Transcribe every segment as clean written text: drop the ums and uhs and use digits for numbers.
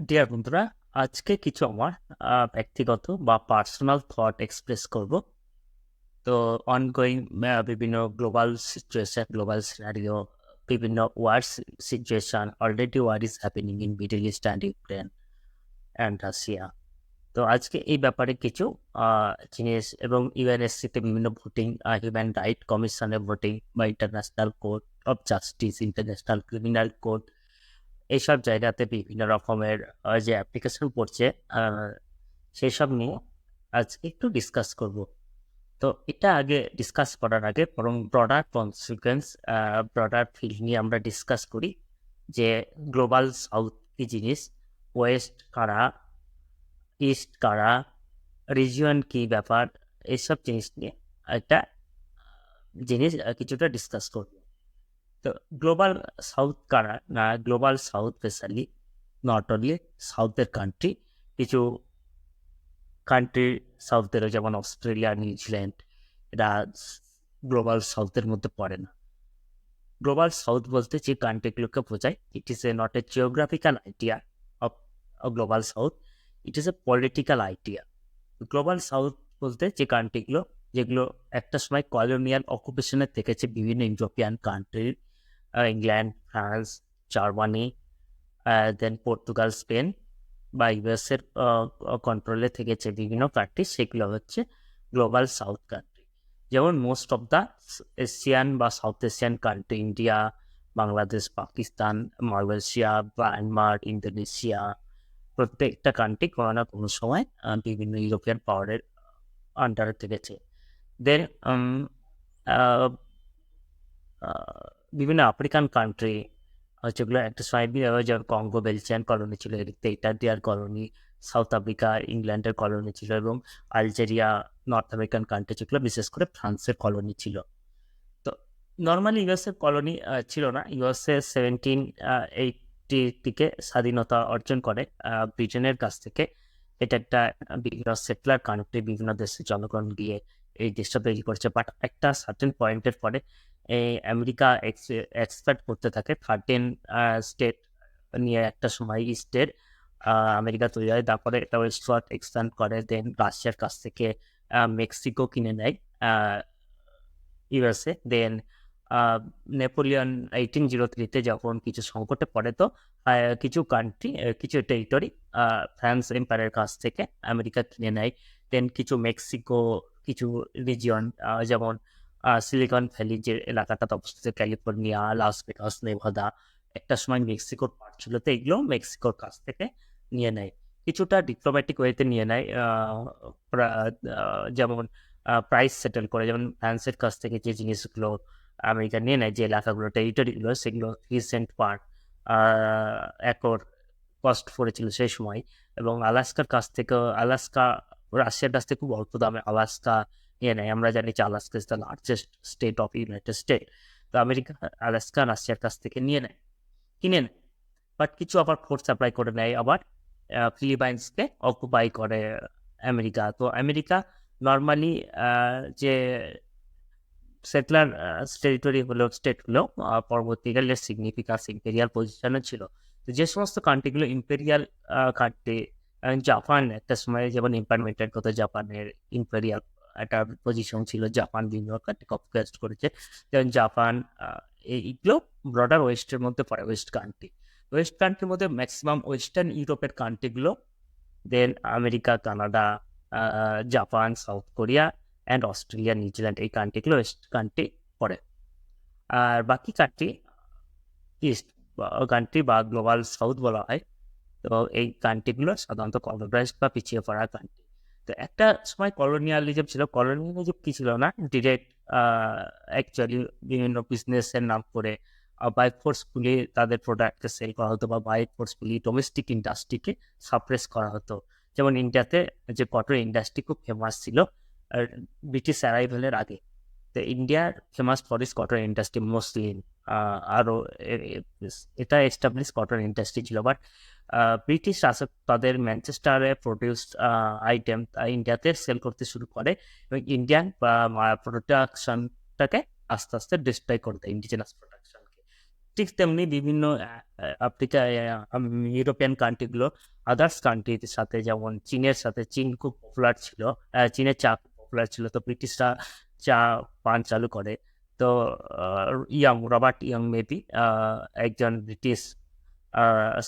Deer বন্ধুরা, আজকে কিছু আমার ব্যক্তিগত বা পার্সোনাল থট এক্সপ্রেস করব। তো অনগোয়িং বিভিন্ন গ্লোবাল সিচুয়েশন, গ্লোবাল সিনারিও, বিভিন্ন war situation, already war is happening in middle east and Ukraine and Russia. তো আজকে এই ব্যাপারে কিছু জিনিস এবং ইউএনএসসিতে বিভিন্ন ভোটিং, হিউম্যান রাইট কমিশনের ভোটিং বা international court of justice, international criminal court, এইসব জায়গাতে বিভিন্ন রকমের যে অ্যাপ্লিকেশন পড়ছে, আহ, সেসব নিয়ে আজকে একটু ডিসকাস করব। তো এটা আগে ডিসকাস করার আগে বরং ব্রডার কনসিকুয়েন্স, ব্রডার ফিল্ড নিয়ে আমরা ডিসকাস করি যে গ্লোবাল সাউথ কি জিনিস, ওয়েস্ট কারা, ইস্ট কারা, রিজিয়ন কি ব্যাপার, এইসব জিনিস নিয়ে একটা জিনিস কিছুটা ডিসকাস করব। তো গ্লোবাল সাউথ কারা না, global south specially not only সাউথের কান্ট্রি, কিছু কান্ট্রি সাউথেরও, যেমন অস্ট্রেলিয়া, নিউজিল্যান্ড, এরা গ্লোবাল সাউথের মধ্যে পড়ে না। গ্লোবাল সাউথ বলতে যে কান্ট্রিগুলোকে বোঝায়, it is a not a geographical idea of global south, it is a political idea. Global south বলতে যে কান্ট্রিগুলো, যেগুলো একটা সময় কলোনিয়াল অকুপেশনে থেকেছে বিভিন্ন ইউরোপিয়ান কান্ট্রির, ইংল্যান্ড, ফ্রান্স, জার্মানি, দেন পর্তুগাল, স্পেন বা ইউএস এর কন্ট্রোলে থেকেছে বিভিন্ন কান্ট্রি, সেগুলো হচ্ছে গ্লোবাল সাউথ কান্ট্রি। যেমন মোস্ট অফ দ্য এশিয়ান বা south Asian country, India, Bangladesh, Pakistan, Malaysia, Myanmar, Indonesia, প্রত্যেকটা কান্ট্রি কোনো না কোনো সময় বিভিন্ন ইউরোপিয়ান পাওয়ারের আন্ডারে থেকেছে। দেন বিভিন্ন আফ্রিকান কান্ট্রি, যেগুলো একটা সময় যেমন কঙ্গো বেলজিয়ান কলোনি ছিল, এদিকে ইটালিয়ার কলোনি, সাউথ আফ্রিকা ইংল্যান্ডের কলোনি ছিল, এবং আলজেরিয়া নর্থ আমেরিকান কান্ট্রি, যেগুলো বিশেষ করে ফ্রান্সের কলোনি ছিল। তো নর্মালি ইউএসএ কলোনি ছিল না। ইউএসএ 1780 দিকে স্বাধীনতা অর্জন করে ব্রিটেনের কাছ থেকে। এটা একটা বিভিন্ন সেটলার কান্ট্রি, বিভিন্ন দেশের জনগণ গিয়ে এই দেশটা তৈরি করেছে, বাট একটা সার্টেন পয়েন্টের পরে এই আমেরিকা এক্সপেক্ট করতে থাকে 13 স্টেট নিয়ে একটা সময় ইস্টের আমেরিকা তৈরি হয়। তারপরে এটা ওয়েস্টওয়ার্ড এক্সপ্যান্ড করে, দেন রাশিয়ার কাছ থেকে মেক্সিকো কিনে নেয় ইউএসএ। দেন নেপোলিয়ন 1803-তে যখন কিছু সংকটে পড়ে, তো কিছু কান্ট্রি, কিছু টেরিটরি ফ্রান্স এম্পায়ারের কাছ থেকে আমেরিকা কিনে নেয়। দেন কিছু মেক্সিকো, কিছু রিজিয়ন, যেমন সিলিকন ভ্যালি যে এলাকাটাতে অবস্থিত, ক্যালিফোর্নিয়া, লাস ভেগাস, নেভাদা, একটা সময় মেক্সিকোর পার্ট ছিল, তো এগুলো মেক্সিকোর কাছ থেকে নিয়ে নেয়। কিছুটা ডিপ্লোম্যাটিক ওয়েতে নিয়ে নেয়, যেমন প্রাইস সেটেল করে, যেমন ফ্রান্সের কাছ থেকে যে জিনিসগুলো আমেরিকা নিয়ে নেয়, যে এলাকাগুলো, টেরিটরিগুলো, সেগুলো 3 সেন্ট পার একর কস্ট পড়েছিল সেই সময়। এবং আলাস্কার কাছ থেকে, আলাস্কা রাশিয়ার কাছ থেকে খুব অল্প দামে আলাস্কা নিয়ে নেয়। আমরা জানি যে Alaska is the largest state of United state. তো আমেরিকা আলাস্কা রাশিয়ার কাছ থেকে নিয়ে নেয়, কিনে নেয়। বাট কিছু আবার ফোর্স সাপ্লাই করে নেয়, আবার ফিলিপাইন্সকে অকুপাই করে আমেরিকা। তো আমেরিকা নর্মালি যে সেটলার টেরিটরি হলো, স্টেট হলো, পরবর্তীকালে সিগনিফিকান্স ইম্পেরিয়াল পজিশনে ছিল। তো যে সমস্ত কান্ট্রিগুলো ইম্পেরিয়াল কান্ট্রি, জাপান একটা সময় যেমন ইম্পারমেন্টের কথা, জাপানের ইম্পেরিয়াল একটা পজিশন ছিল, জাপান বিভিন্ন কান্ট্রি কনকোয়েস্ট করেছে। যেমন জাপান, এইগুলো ব্রডার ওয়েস্টের মধ্যে পড়ে, ওয়েস্ট কান্ট্রি। ওয়েস্ট কান্ট্রির মধ্যে ম্যাক্সিমাম ওয়েস্টার্ন ইউরোপের কান্ট্রিগুলো, then America, Canada, Japan, South Korea and Australia, New Zealand, এই কান্ট্রিগুলো ওয়েস্ট কান্ট্রি পড়ে। আর বাকি কান্ট্রি ইস্ট কান্ট্রি বা গ্লোবাল সাউথ বলা হয়। তো এই কান্ট্রিগুলো সাধারণত কলোনাইজড বা পিছিয়ে পড়া কান্ট্রি। তো একটা সময় কলোনিয়ালিজম ছিল। কলোনিয়ালিজম কি ছিল না, ডিরেক্ট অ্যাকচুয়ালি বিভিন্ন বিজনেসের নাম করে বাই ফোর্সফুলি তাদের প্রোডাক্টকে সেল করা হতো, বা বাই ফোর্সফুলি ডোমেস্টিক ইন্ডাস্ট্রিকে সাপ্রেস করা হতো। যেমন ইন্ডিয়াতে যে কটন ইন্ডাস্ট্রি খুব ফেমাস ছিল ব্রিটিশ অ্যারাইভেলের আগে। তো ইন্ডিয়ার famous for is cotton industry mostly, আরও এটা এস্টাবলিশ কটন ইন্ডাস্ট্রি ছিল। বাট ব্রিটিশ আসে, তাদের ম্যানচেস্টারে প্রডিউসড আইটেম ইন্ডিয়াতে সেল করতে শুরু করে, এবং ইন্ডিয়ান প্রোডাকশনটাকে আস্তে আস্তে ডিস্ট্রয় করে দেয়, ইন্ডিজিনাস প্রোডাকশনকে। ঠিক তেমনি বিভিন্ন আফ্রিকা ইউরোপিয়ান কান্ট্রিগুলো আদার্স কান্ট্রির সাথে, যেমন চীনের সাথে, চীন খুব পপুলার ছিল, চীনের চা পপুলার ছিল, তো ব্রিটিশরা চা পান চালু করে। তো রবার্ট ইয়ং মেবি একজন ব্রিটিশ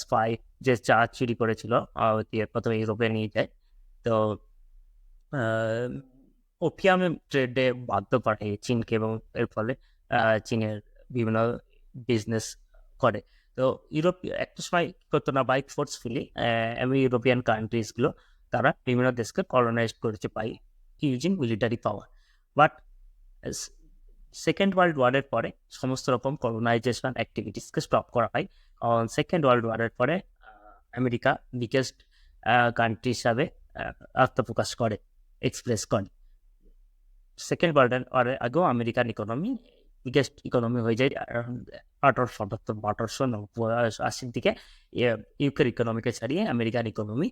স্পাই, যে চা চুরি করেছিল, দিয়ে প্রথমে ইউরোপে নিয়ে যায়। তো ওপিয়ামে ট্রেডে বাধ্য করে চীনকে, এবং এর ফলে চীনের বিভিন্ন বিজনেস করে। তো ইউরোপ একটা সময় কি করতো না, বাইক ফোর্সফুলি ইউরোপিয়ান কান্ট্রিজগুলো তারা বিভিন্ন দেশকে কলোনাইজ করেছে by using military power. But second world ওয়ারের পরে সমস্ত রকম কলোনাইজেশন অ্যাক্টিভিটিসকে স্টপ করা হয়। সেকেন্ড ওয়ার্ল্ড ওয়ারের পরে আমেরিকা বিগেস্ট কান্ট্রি হিসাবে আত্মপ্রকাশ করে, এক্সপ্রেস করে। সেকেন্ড ওয়ার্ল্ড ওয়ারের আগেও আমেরিকান ইকোনমি বিগেস্ট ইকোনমি হয়ে যায় 1870-1880 দিকে। ইউকের ইকোনমিকে ছাড়িয়ে American economy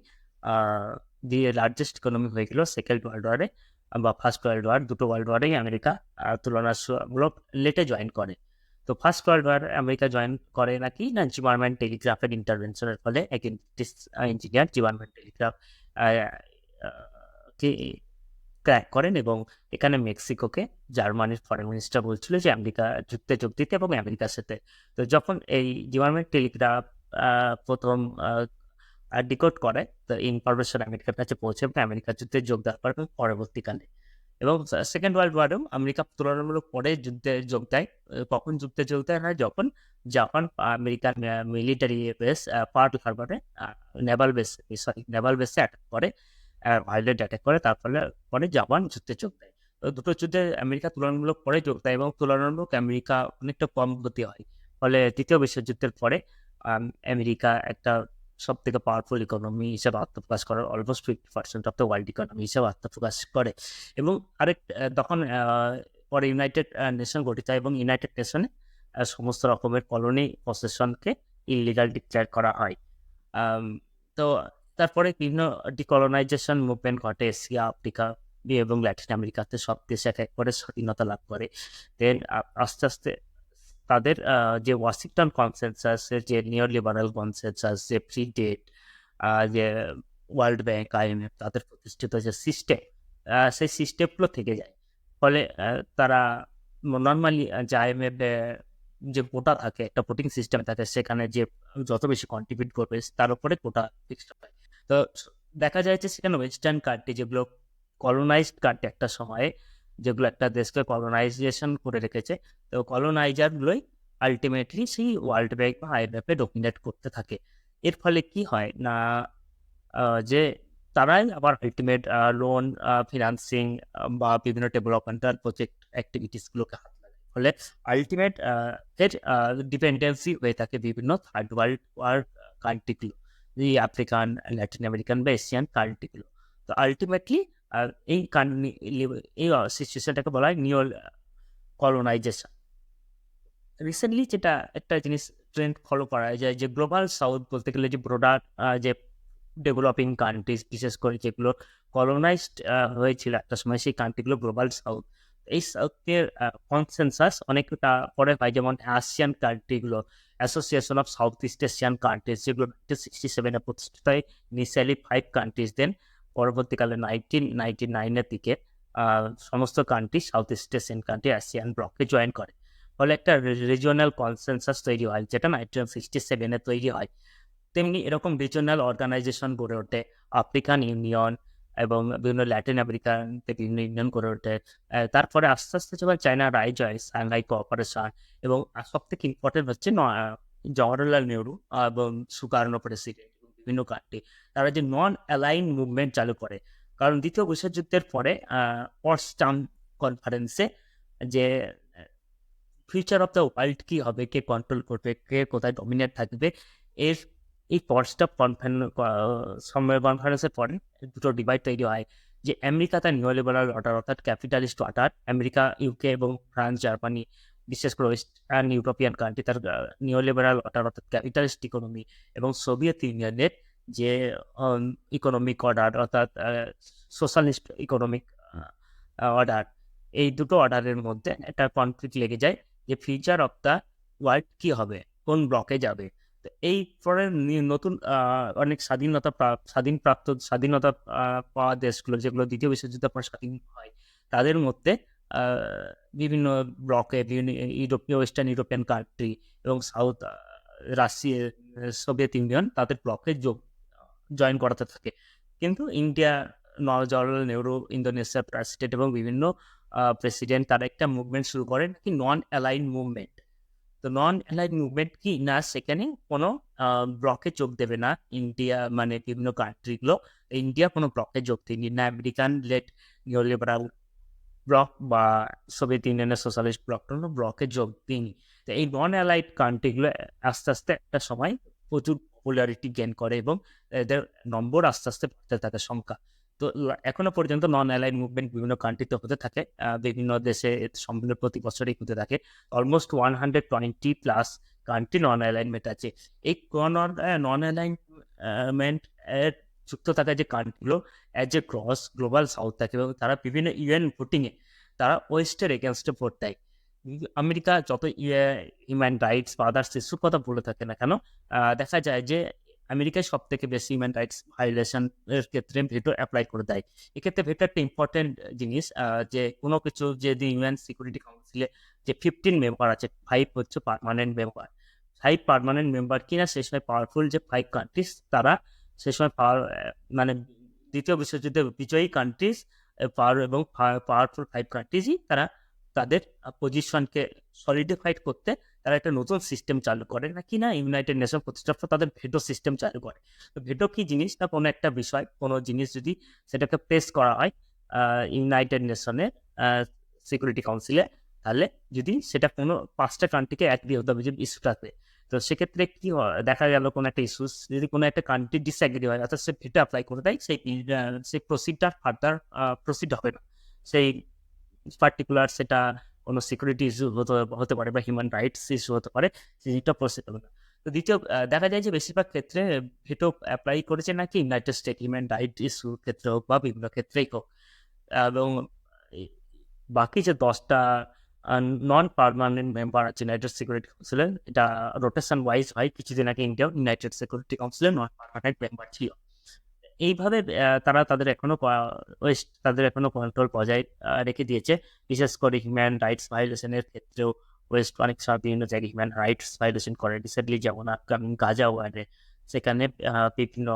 the largest economy হয়ে গেল সেকেন্ড ওয়ার্ল্ড ওয়ারে বা ফার্স্ট ওয়ার্ল্ড ওয়ার। দুটো ওয়ার্ল্ড ওয়ারেই আমেরিকা তুলনামূলক লেটে জয়েন করে। তো first world war America join করে নাকি না জিমারম্যান টেলিগ্রাফের ইন্টারভেনশনের ফলে। এক ইঞ্জিনিয়ার জিমারম্যান টেলিগ্রাফ কে ক্র্যাক করেন, এবং এখানে মেক্সিকোকে জার্মানির ফরেন মিনিস্টার বলছিল যে আমেরিকা যুদ্ধে যোগ দিতে এবং আমেরিকার সাথে। তো যখন এই জিমারম্যান টেলিগ্রাফ প্রথম ডিকোড করে, তো ইনফরমেশন আমেরিকার কাছে পৌঁছে এবং আমেরিকার যুদ্ধে যোগ দেওয়ার পর পরবর্তীকালে। এবং সেকেন্ড ওয়ার্ল্ড ওয়ারেও আমেরিকা তুলনামূলক পরে যুদ্ধে যোগ দেয়। কখন যুদ্ধে যোগ দেয় হয়, যখন Japan American military base Pearl হারবারে নেভাল বেসে অ্যাটাক করে, ভায়োলেন্ট অ্যাটাক করে, তার ফলে পরে জাপান যুদ্ধে যোগ দেয়। তো দুটো যুদ্ধে আমেরিকা তুলনামূলক পরে যোগ দেয়, এবং তুলনামূলক আমেরিকা অনেকটা কম গতি হয়। ফলে দ্বিতীয় বিশ্বযুদ্ধের পরে আমেরিকা একটা সব থেকে পাওয়ারফুল ইকোনমি হিসেবে আত্মপ্রকাশ করার, almost 50% of the world economy হিসেবে আত্মপ্রকাশ করে। এবং তখন পরে ইউনাইটেড নেশন গঠিত হয়, এবং ইউনাইটেড নেশনে সমস্ত রকমের কলোনি পসেশনকে ইলিগাল ডিক্লেয়ার করা হয়। তো তারপরে বিভিন্ন ডিকলোনাইজেশন মুভমেন্ট ঘটে এশিয়া, আফ্রিকা এবং ল্যাটিন আমেরিকাতে। সব দেশ এক এক করে স্বাধীনতা লাভ করে। দেন আস্তে আস্তে তাদের যে ওয়াশিংটন কনসেনসাসের যে নিও লিবারাল কনসেনসাস, যে ফ্রি ট্রেড, যে ওয়ার্ল্ড ব্যাংক, IMF, তাদের প্রতিষ্ঠিত যে সিস্টেম, সেই সিস্টেমগুলো থেকে যায়। ফলে তারা নর্মালি যে IMF যে কোটা থাকে, একটা ভোটিং সিস্টেম থাকে, সেখানে যে যত বেশি কন্ট্রিবিউট করবে তার উপরে কোটা ফিক্সড হয়। তো দেখা যায় যে সেখানে ওয়েস্টার্ন কান্ট্রি, যেগুলো কলোনাইজড কান্ট্রি একটা সময়ে, যেগুলো একটা দেশকে কলোনাইজেশন করে রেখেছে, তো কলোনাইজারগুলোই আলটিমেটলি সেই ওয়ার্ল্ড ব্যাংক বা IMF ডমিনেট করতে থাকে। এর ফলে কি হয় না, যে তারাই আবার আলটিমেট লোন, ফিনান্সিং বা বিভিন্ন ডেভেলপমেন্টাল প্রজেক্ট অ্যাক্টিভিটিসগুলোকে হাত লাগায়। ফলে আলটিমেট এর ডিপেন্ডেন্সি হয়ে থাকে বিভিন্ন থার্ড ওয়ার্ল্ড কান্ট্রিগুলো, এই আফ্রিকান, ল্যাটিন আমেরিকান বা এশিয়ান কান্ট্রিগুলো। তো আলটিমেটলি এই সিচুয়েশনটাকে বলা হয় নিও কলোনাইজেশন। রিসেন্টলি যেটা একটা জিনিস ট্রেন্ড ফলো করা যায়, যে গ্লোবাল সাউথ বলতে গেলে যে ব্রডার যে ডেভেলপিং কান্ট্রিজ, বিশেষ করে যেগুলো কলোনাইজড হয়েছিল একটা সময়, সেই কান্ট্রিগুলো গ্লোবাল সাউথ। এই সাউথের কনসেনসাস অনেকটা পরে হয়, যেমন আসিয়ান কান্ট্রিগুলো, association of South East Asian countries, যেগুলো 1967 প্রতিষ্ঠিত হয়। ইনিশিয়ালি 5 কান্ট্রিজ, দেন পরবর্তীকালে 1999-এর দিকে সমস্ত country, south East Asian country ASEAN ব্লকে জয়েন করে। ফলে একটা রিজিওনাল কনসেনসাস তৈরি হয়, যেটা 1967-এ তৈরি হয়। তেমনি এরকম রিজিওনাল অর্গানাইজেশন গড়ে ওঠে, আফ্রিকান ইউনিয়ন এবং বিভিন্ন ল্যাটিন আমেরিকানতে বিভিন্ন ইউনিয়ন গড়ে ওঠে। তারপরে আস্তে আস্তে যখন চায়না রাইজ হয়, সাংহাই কোঅপারেশন, এবং সব থেকে ইম্পর্টেন্ট হচ্ছে জওহরলাল নেহরু এবং সুকার্নো প্রেসিডেন্ট, বিভিন্ন কান্ট্রি তারা যে নন অ্যালাইন মুভমেন্ট চালু করে। কারণ দ্বিতীয় বিশ্বযুদ্ধের পরে পটসডাম কনফারেন্সে যে ফিউচার অফ দ্য ওয়ার্ল্ড কি হবে, কে কন্ট্রোল করবে, কে কোথায় ডমিনেট থাকবে, এর এই পটসডাম কনফারেন্সের পরে দুটো ডিভাইড তৈরি হয়। যে আমেরিকা তার নিওলিবারাল অর্ডার, অর্থাৎ ক্যাপিটালিস্ট অর্ডার, আমেরিকা, UK এবং ফ্রান্স, জার্মানি, বিশেষ করে ওয়েস্টার্ন ইউরোপিয়ান কান্ট্রি তার নিওলিবারাল অর্ডার, অর্থাৎ ক্যাপিটালিস্ট ইকোনমি, এবং সোভিয়েত ইউনিয়নের যে ইকোনমিক অর্ডার, অর্থাৎ সোশ্যালিস্ট ইকোনমিক অর্ডার। এই দুটো অর্ডারের মধ্যে একটা কনফ্লিক্ট লেগে যায় যে ফিউচার অফ দ্য ওয়ার্ল্ড কি হবে। কোন ব্লকে যাবে। তো এই পরে নতুন অনেক স্বাধীনতা পাওয়া দেশগুলো, যেগুলো দ্বিতীয় বিশ্বযুদ্ধের পর স্বাধীন হয়, তাদের মধ্যে বিভিন্ন ব্লকে বিভিন্ন ইউরোপীয় ওয়েস্টার্ন ইউরোপিয়ান কান্ট্রি এবং সাউথ রাশিয়া, সোভিয়েত ইউনিয়ন তাদের ব্লকে জয়েন করাতে থাকে। কিন্তু ইন্ডিয়া, জওয়াহরলাল নেহরু, ইন্দোনেশিয়ার প্রেসিডেন্ট এবং বিভিন্ন প্রেসিডেন্ট তারা একটা মুভমেন্ট শুরু করেন, কি নন অ্যালাইন মুভমেন্ট। তো নন অ্যালাইন মুভমেন্ট কি না, সেখানে কোনো ব্লকে যোগ দেবে না ইন্ডিয়া, মানে বিভিন্ন কান্ট্রিগুলো। ইন্ডিয়া কোনো ব্লকে যোগ দেয়নি, না আমেরিকান লেড নিউলিবারাল ব্লক বা সোভিয়েত ইউনিয়নের সোশ্যালিস্ট ব্লক, কোনো ব্লকে যোগ দিইনি। তো এই নন অ্যালাইড কান্ট্রিগুলো আস্তে আস্তে একটা সময় প্রচুর পপুলারিটি গেইন করে এবং এদের নম্বর আস্তে আস্তে বাড়তে থাকে সংখ্যা। তো এখনো পর্যন্ত নন অ্যালাইন মুভমেন্ট বিভিন্ন কান্ট্রিতে হতে থাকে, বিভিন্ন দেশে সম্পূর্ণ প্রতি বছরই হতে থাকে। অলমোস্ট 120+ কান্ট্রি নন অ্যালাইনমেন্ট আছে। এই নন অ্যালাইনমেন্ট এর যুক্ত থাকা যে কান্ট্রিগুলো as a cross global south থাকে এবং তারা বিভিন্ন ইউএন ভোটিংয়ে তারা ওয়েস্টের এগেনস্টে ভোট দেয়। আমেরিকা যত হিউম্যান রাইটস বা আদার্স ইস্যুর কথা বলে থাকে না কেন, দেখা যায় যে আমেরিকায় সব থেকে বেশি হিউম্যান রাইটস ভায়োলেশন এর ক্ষেত্রে ভেটো অ্যাপ্লাই করে দেয়। এক্ষেত্রে ভেটো একটা ইম্পর্টেন্ট জিনিস, যে কোনো কিছু যদি ইউএন সিকিউরিটি কাউন্সিলে যে 15 মেম্বার আছে, 5 হচ্ছে পার্মানেন্ট মেম্বার। 5 পার্মানেন্ট মেম্বার কিনা সেই সময় পাওয়ারফুল যে 5 কান্ট্রিজ, তারা সে সময় মানে দ্বিতীয় বিশ্বযুদ্ধে বিজয়ী কান্ট্রিজ এবং পাওয়ারফুল 5 কান্ট্রিজই তারা তাদের পজিশনকে সলিডিফাইড করতে তারা একটা নতুন সিস্টেম চালু করে, নাকি না ইউনাইটেড নেশন প্রতিষ্ঠা তাদের ভেটো সিস্টেম চালু করে। তো ভেটো কি জিনিস, না কোনো একটা বিষয়, কোনো জিনিস যদি সেটাকে প্রেস করা হয় ইউনাইটেড নেশনের সিকিউরিটি কাউন্সিলে, তাহলে যদি সেটা কোনো 5টা কান্ট্রিকে অ্যাগ্রি হতে হবে যে ইস্যুটাতে, তো সেক্ষেত্রে কি দেখা গেল কোনো একটা ইস্যু যদি কোনো একটা কান্ট্রি ডিসঅ্যাগ্রি হয়, অর্থাৎ সে ভেটো অ্যাপ্লাই করে দেয়, সেই প্রসিডার ফার্দার প্রসিড হবে না। সেই পার্টিকুলার সেটা কোনো সিকিউরিটি ইস্যু হতে পারে বা হিউম্যান রাইটস ইস্যু হতে পারে, সেটা প্রসিড হবে না। তো দ্বিতীয় দেখা যায় যে বেশিরভাগ ক্ষেত্রে ভেটো অ্যাপ্লাই করেছে নাকি ইউনাইটেড স্টেট, হিউম্যান রাইট ইস্যুর ক্ষেত্রে হোক বা বিভিন্ন ক্ষেত্রেই হোক। এবং বাকি যে 10টা নন পার্মানেন্ট মেম্বার আছে ইউনাইটেড সিকিউরিটি কাউন্সিলের, এটা রোটেশন ওয়াইজ হয়। কিছুদিন আগে ইন্ডিয়া ইউনাইটেড সিকিউরিটি কাউন্সিলের নন পার্মানেন্ট মেম্বার ছিল। এইভাবে তারা তাদের এখনো কন্ট্রোল বজায় রেখে দিয়েছে। বিশেষ করে হিউম্যান রাইটস ভায়োলেশনের ক্ষেত্রেও ওয়েস্ট অনেক বিভিন্ন জায়গায় হিউম্যান রাইটস ভায়োলেশন করে। রিসেন্টলি যেমন আপকামিং গাজা ওয়ারে, সেখানে বিভিন্ন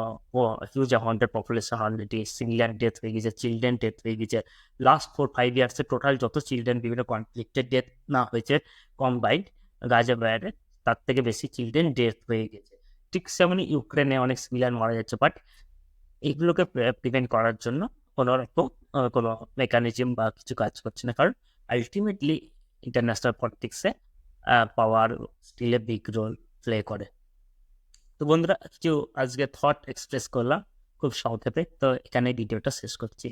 হিউজ অ্যামাউন্টের পপুলেশন অলরেডি, সিভিলিয়ান ডেথ হয়ে গেছে, চিলড্রেন ডেথ হয়ে গেছে। লাস্ট 4-5 ইয়ার্সে টোটাল যত চিলড্রেন বিভিন্ন কনফ্লিক্টেড ডেথ না হয়েছে কম্বাইন্ড গাজা ওয়ারে, তার থেকে বেশি চিলড্রেন ডেথ হয়ে গেছে। ঠিক সেমনি ইউক্রেনে অনেক সিভিলিয়ান মারা যাচ্ছে। বাট এগুলোকে প্রিভেন্ট করার জন্য কোনো রকম কোনো মেকানিজম বা কিছু কাজ করছে না, কারণ আলটিমেটলি ইন্টারন্যাশনাল পলিটিক্সে power still a big role play করে। তো বন্ধুরা, কিছু আজকে থট এক্সপ্রেস করলাম খুব সংক্ষেপে, তো এখানে ভিডিওটা শেষ করছি।